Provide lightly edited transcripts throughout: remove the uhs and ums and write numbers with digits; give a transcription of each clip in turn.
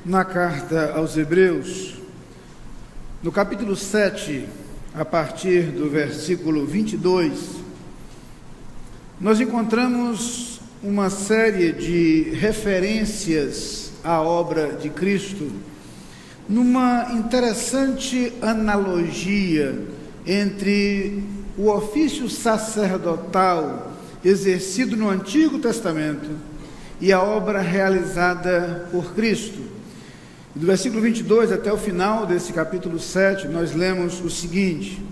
na carta aos Hebreus, no capítulo 7, a partir do versículo 22, nós encontramos uma série de referências à obra de Cristo, numa interessante analogia entre o ofício sacerdotal exercido no Antigo Testamento e a obra realizada por Cristo. Do versículo 22 até o final desse capítulo 7, nós lemos o seguinte: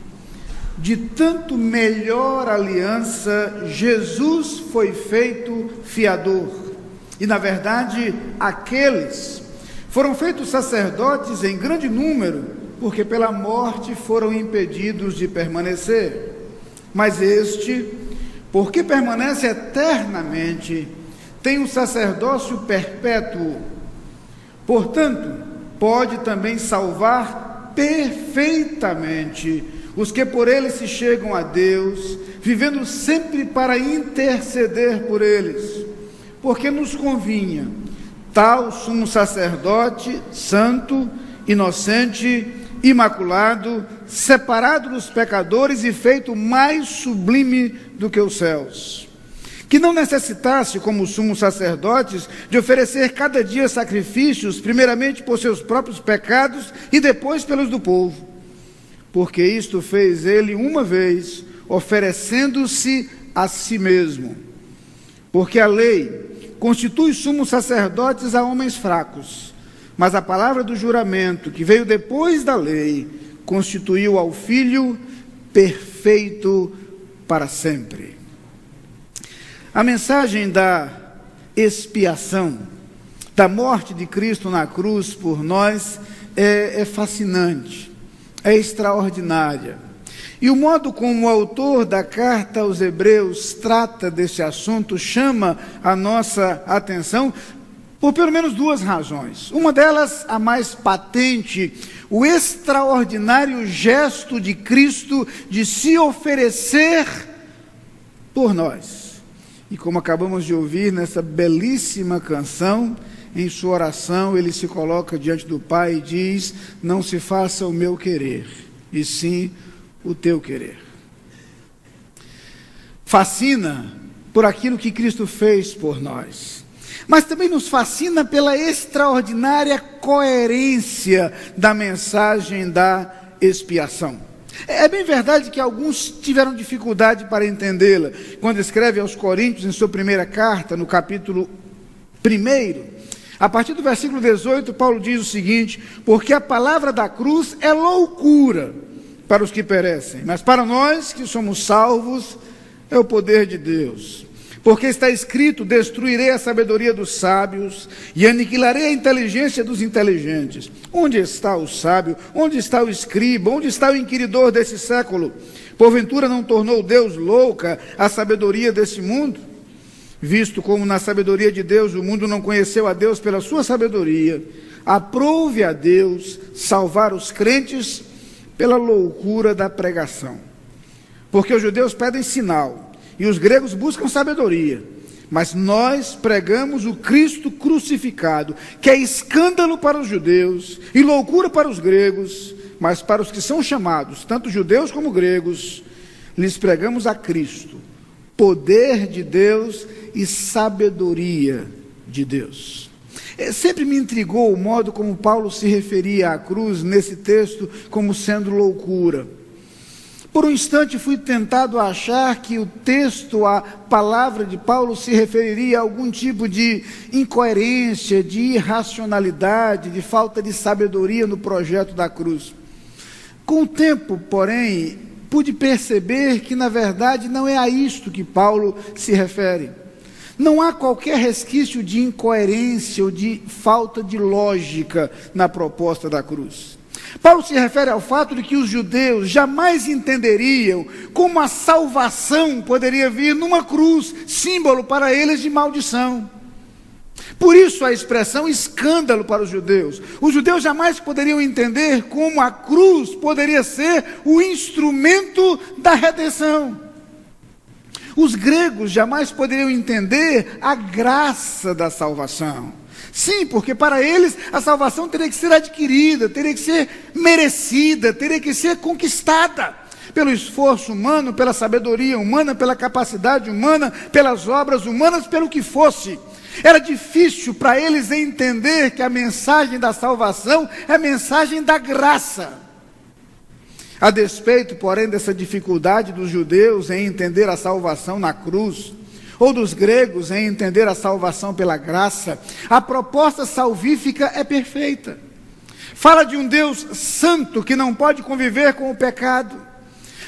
de tanto melhor aliança, Jesus foi feito fiador, e na verdade aqueles foram feitos sacerdotes em grande número, porque pela morte foram impedidos de permanecer. Mas este, porque permanece eternamente, tem um sacerdócio perpétuo. Portanto, pode também salvar perfeitamente os que por ele se chegam a Deus, vivendo sempre para interceder por eles, porque nos convinha tal sumo sacerdote, santo, inocente, imaculado, separado dos pecadores e feito mais sublime do que os céus, que não necessitasse, como sumos sacerdotes, de oferecer cada dia sacrifícios, primeiramente por seus próprios pecados e depois pelos do povo, porque isto fez ele uma vez, oferecendo-se a si mesmo. Porque a lei constitui sumos sacerdotes a homens fracos, mas a palavra do juramento, que veio depois da lei, constituiu ao Filho perfeito para sempre. A mensagem da expiação, da morte de Cristo na cruz por nós, é fascinante, é extraordinária. E o modo como o autor da carta aos Hebreus trata desse assunto chama a nossa atenção por pelo menos duas razões. Uma delas, a mais patente, o extraordinário gesto de Cristo de se oferecer por nós. E como acabamos de ouvir nessa belíssima canção, em sua oração ele se coloca diante do Pai e diz: não se faça o meu querer, e sim o teu querer. Fascina por aquilo que Cristo fez por nós, mas também nos fascina pela extraordinária coerência da mensagem da expiação. É bem verdade que alguns tiveram dificuldade para entendê-la. Quando escreve aos Coríntios, em sua primeira carta, no capítulo 1, a partir do versículo 18, Paulo diz o seguinte: porque a palavra da cruz é loucura para os que perecem, mas para nós que somos salvos, é o poder de Deus. Porque está escrito: destruirei a sabedoria dos sábios e aniquilarei a inteligência dos inteligentes. Onde está o sábio? Onde está o escriba? Onde está o inquiridor desse século? Porventura não tornou Deus louca a sabedoria desse mundo? Visto como na sabedoria de Deus o mundo não conheceu a Deus pela sua sabedoria, aprouve a Deus salvar os crentes pela loucura da pregação. Porque os judeus pedem sinal e os gregos buscam sabedoria, mas nós pregamos o Cristo crucificado, que é escândalo para os judeus e loucura para os gregos, mas para os que são chamados, tanto judeus como gregos, lhes pregamos a Cristo, poder de Deus e sabedoria de Deus. Sempre me intrigou o modo como Paulo se referia à cruz nesse texto como sendo loucura. Por um instante fui tentado a achar que o texto, a palavra de Paulo se referiria a algum tipo de incoerência, de irracionalidade, de falta de sabedoria no projeto da cruz. Com o tempo, porém, pude perceber que na verdade não é a isto que Paulo se refere. Não há qualquer resquício de incoerência ou de falta de lógica na proposta da cruz. Paulo se refere ao fato de que os judeus jamais entenderiam como a salvação poderia vir numa cruz, símbolo para eles de maldição. Por isso a expressão escândalo para os judeus. Os judeus jamais poderiam entender como a cruz poderia ser o instrumento da redenção. Os gregos jamais poderiam entender a graça da salvação. Sim, porque para eles a salvação teria que ser adquirida, teria que ser merecida, teria que ser conquistada pelo esforço humano, pela sabedoria humana, pela capacidade humana, pelas obras humanas, pelo que fosse. Era difícil para eles entender que a mensagem da salvação é a mensagem da graça. A despeito, porém, dessa dificuldade dos judeus em entender a salvação na cruz, ou dos gregos em entender a salvação pela graça, a proposta salvífica é perfeita. Fala de um Deus santo que não pode conviver com o pecado.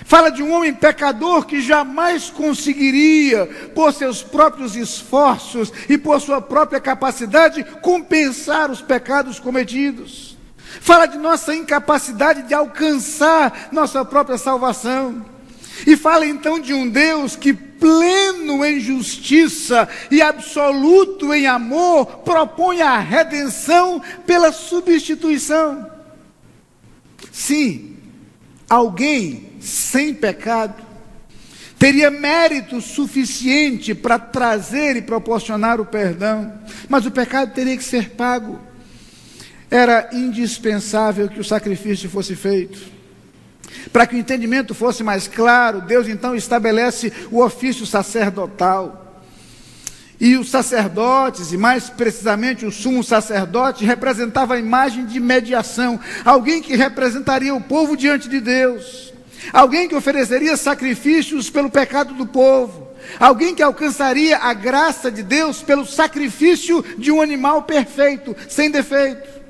Fala de um homem pecador que jamais conseguiria, por seus próprios esforços e por sua própria capacidade, compensar os pecados cometidos. Fala de nossa incapacidade de alcançar nossa própria salvação. E fala então de um Deus que, pleno em justiça e absoluto em amor, propõe a redenção pela substituição. Sim, alguém sem pecado teria mérito suficiente para trazer e proporcionar o perdão, mas o pecado teria que ser pago. Era indispensável que o sacrifício fosse feito. Para que o entendimento fosse mais claro, Deus então estabelece o ofício sacerdotal. E os sacerdotes, e mais precisamente o sumo sacerdote, representava a imagem de mediação, alguém que representaria o povo diante de Deus. Alguém que ofereceria sacrifícios pelo pecado do povo. Alguém que alcançaria a graça de Deus pelo sacrifício de um animal perfeito, sem defeito.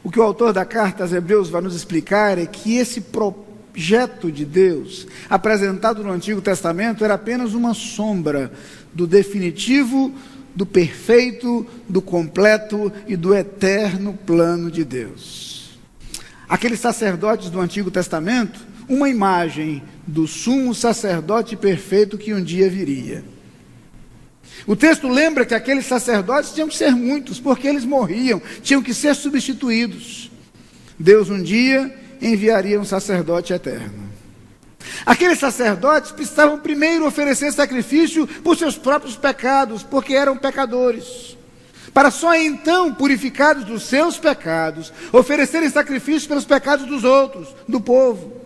O que o autor da carta aos Hebreus vai nos explicar é que esse projeto de Deus, apresentado no Antigo Testamento, era apenas uma sombra do definitivo, do perfeito, do completo e do eterno plano de Deus. Aqueles sacerdotes do Antigo Testamento, uma imagem do sumo sacerdote perfeito que um dia viria. O texto lembra que aqueles sacerdotes tinham que ser muitos, porque eles morriam, tinham que ser substituídos. Deus um dia enviaria um sacerdote eterno. Aqueles sacerdotes precisavam primeiro oferecer sacrifício por seus próprios pecados, porque eram pecadores. Para só então, purificados dos seus pecados, oferecerem sacrifício pelos pecados dos outros, do povo.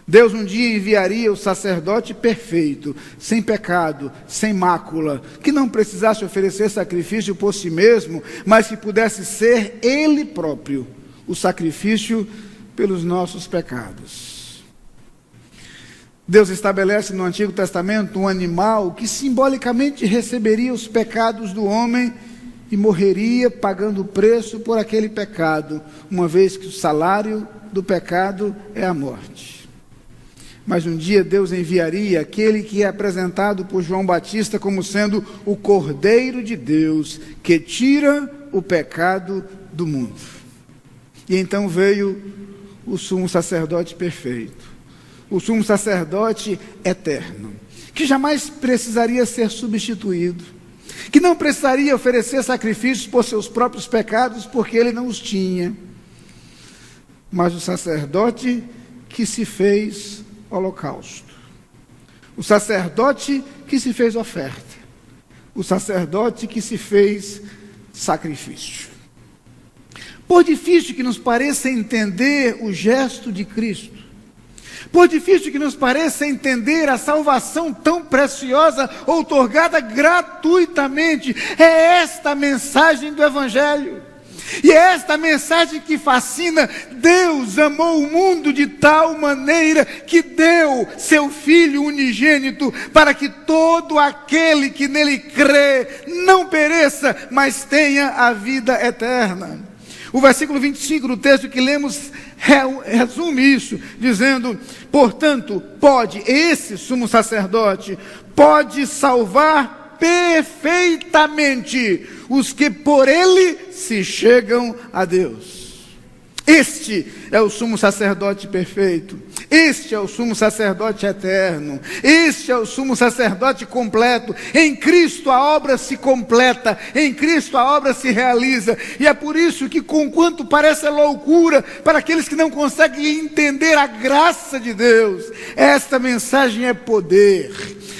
Deus um dia enviaria o sacerdote perfeito, sem pecado, sem mácula, que não precisasse oferecer sacrifício por si mesmo, mas que pudesse ser Ele próprio o sacrifício pelos nossos pecados. Deus estabelece no Antigo Testamento um animal que simbolicamente receberia os pecados do homem e morreria pagando o preço por aquele pecado, uma vez que o salário do pecado é a morte. Mas um dia Deus enviaria aquele que é apresentado por João Batista como sendo o Cordeiro de Deus, que tira o pecado do mundo. E então veio o sumo sacerdote perfeito, o sumo sacerdote eterno, que jamais precisaria ser substituído, que não precisaria oferecer sacrifícios por seus próprios pecados, porque ele não os tinha, mas o sacerdote que se fez holocausto, o sacerdote que se fez oferta, o sacerdote que se fez sacrifício. Por difícil que nos pareça entender o gesto de Cristo, por difícil que nos pareça entender a salvação tão preciosa, outorgada gratuitamente, é esta a mensagem do Evangelho. E é esta mensagem que fascina. Deus amou o mundo de tal maneira que deu seu Filho unigênito, para que todo aquele que nele crê não pereça, mas tenha a vida eterna. O versículo 25 do texto que lemos resume isso, dizendo: portanto, esse sumo sacerdote pode salvar perfeitamente os que por ele se chegam a Deus. Este é o sumo sacerdote perfeito. Este é o sumo sacerdote eterno, este é o sumo sacerdote completo. Em Cristo a obra se completa, em Cristo a obra se realiza. E é por isso que, conquanto parece loucura para aqueles que não conseguem entender a graça de Deus, esta mensagem é poder,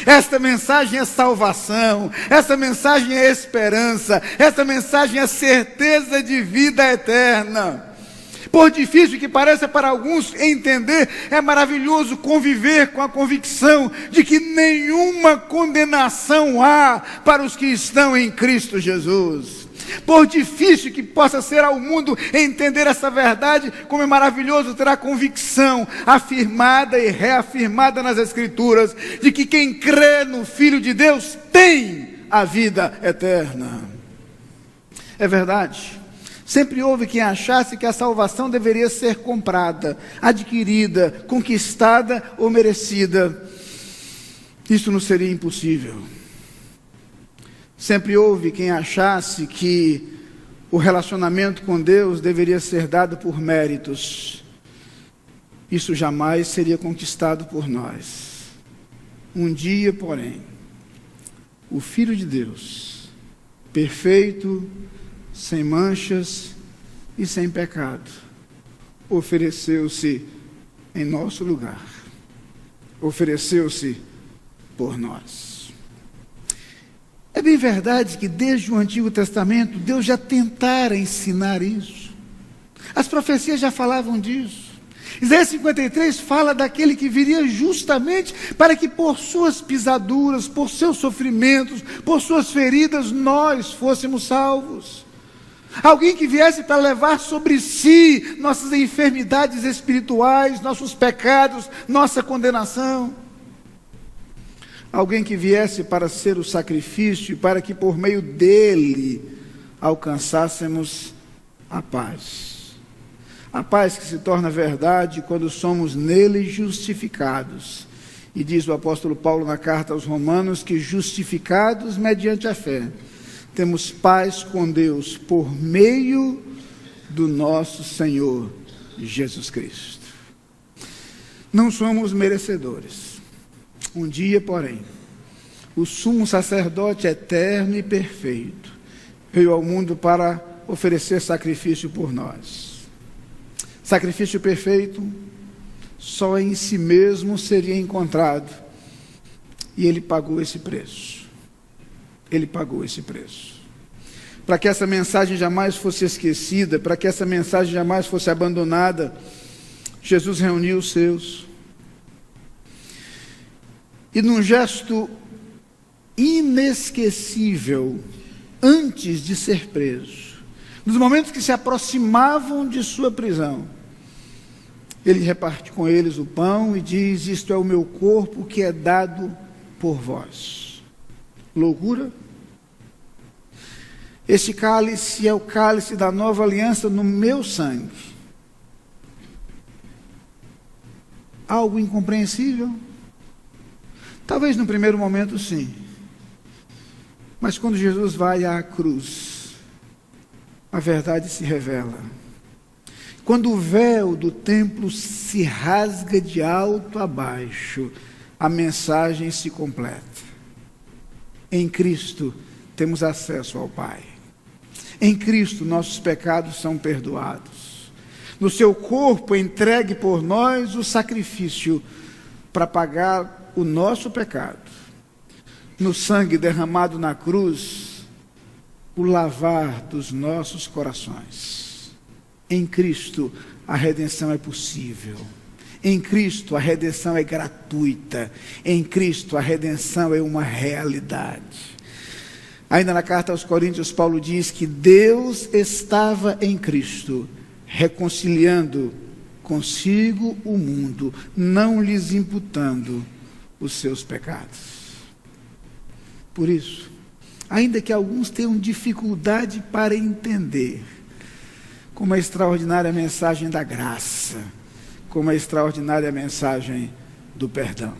esta mensagem é salvação, esta mensagem é esperança, esta mensagem é certeza de vida eterna. Por difícil que pareça para alguns entender, é maravilhoso conviver com a convicção de que nenhuma condenação há para os que estão em Cristo Jesus. Por difícil que possa ser ao mundo entender essa verdade, como é maravilhoso ter a convicção afirmada e reafirmada nas Escrituras, de que quem crê no Filho de Deus tem a vida eterna. É verdade. Sempre houve quem achasse que a salvação deveria ser comprada, adquirida, conquistada ou merecida. Isso não seria impossível. Sempre houve quem achasse que o relacionamento com Deus deveria ser dado por méritos. Isso jamais seria conquistado por nós. Um dia, porém, o Filho de Deus, perfeito, sem manchas e sem pecado, ofereceu-se em nosso lugar, ofereceu-se por nós. É bem verdade que desde o Antigo Testamento Deus já tentara ensinar isso. As profecias já falavam disso. Isaías 53 fala daquele que viria justamente para que por suas pisaduras, por seus sofrimentos, por suas feridas, nós fôssemos salvos. Alguém que viesse para levar sobre si nossas enfermidades espirituais, nossos pecados, nossa condenação. Alguém que viesse para ser o sacrifício, para que por meio dele alcançássemos a paz. A paz que se torna verdade quando somos nele justificados. E diz o apóstolo Paulo na carta aos Romanos que justificados mediante a fé, temos paz com Deus por meio do nosso Senhor Jesus Cristo. Não somos merecedores. Um dia, porém, o sumo sacerdote eterno e perfeito veio ao mundo para oferecer sacrifício por nós. Sacrifício perfeito só em si mesmo seria encontrado. E ele pagou esse preço. Ele pagou esse preço. Para que essa mensagem jamais fosse esquecida, para que essa mensagem jamais fosse abandonada, Jesus reuniu os seus. E num gesto inesquecível, antes de ser preso, nos momentos que se aproximavam de sua prisão, ele reparte com eles o pão e diz: isto é o meu corpo que é dado por vós. Loucura? Este cálice é o cálice da nova aliança no meu sangue. Algo incompreensível? Talvez no primeiro momento sim. Mas quando Jesus vai à cruz, a verdade se revela. Quando o véu do templo se rasga de alto a baixo, a mensagem se completa. Em Cristo temos acesso ao Pai. Em Cristo nossos pecados são perdoados. No seu corpo entregue por nós o sacrifício para pagar o nosso pecado. No sangue derramado na cruz, o lavar dos nossos corações. Em Cristo a redenção é possível. Em Cristo a redenção é gratuita. Em Cristo a redenção é uma realidade. Ainda na carta aos Coríntios, Paulo diz que Deus estava em Cristo, reconciliando consigo o mundo, não lhes imputando os seus pecados. Por isso, ainda que alguns tenham dificuldade para entender como a extraordinária mensagem da graça, como a extraordinária mensagem do perdão.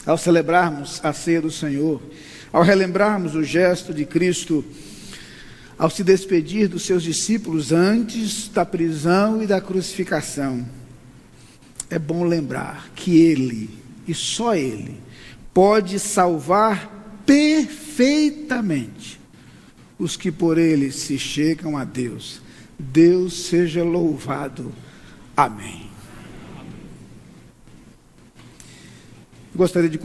Ao celebrarmos a ceia do Senhor, ao relembrarmos o gesto de Cristo, ao se despedir dos seus discípulos antes da prisão e da crucificação, é bom lembrar que Ele, e só Ele, pode salvar perfeitamente os que por Ele se chegam a Deus. Deus seja louvado. Amém. Gostaria de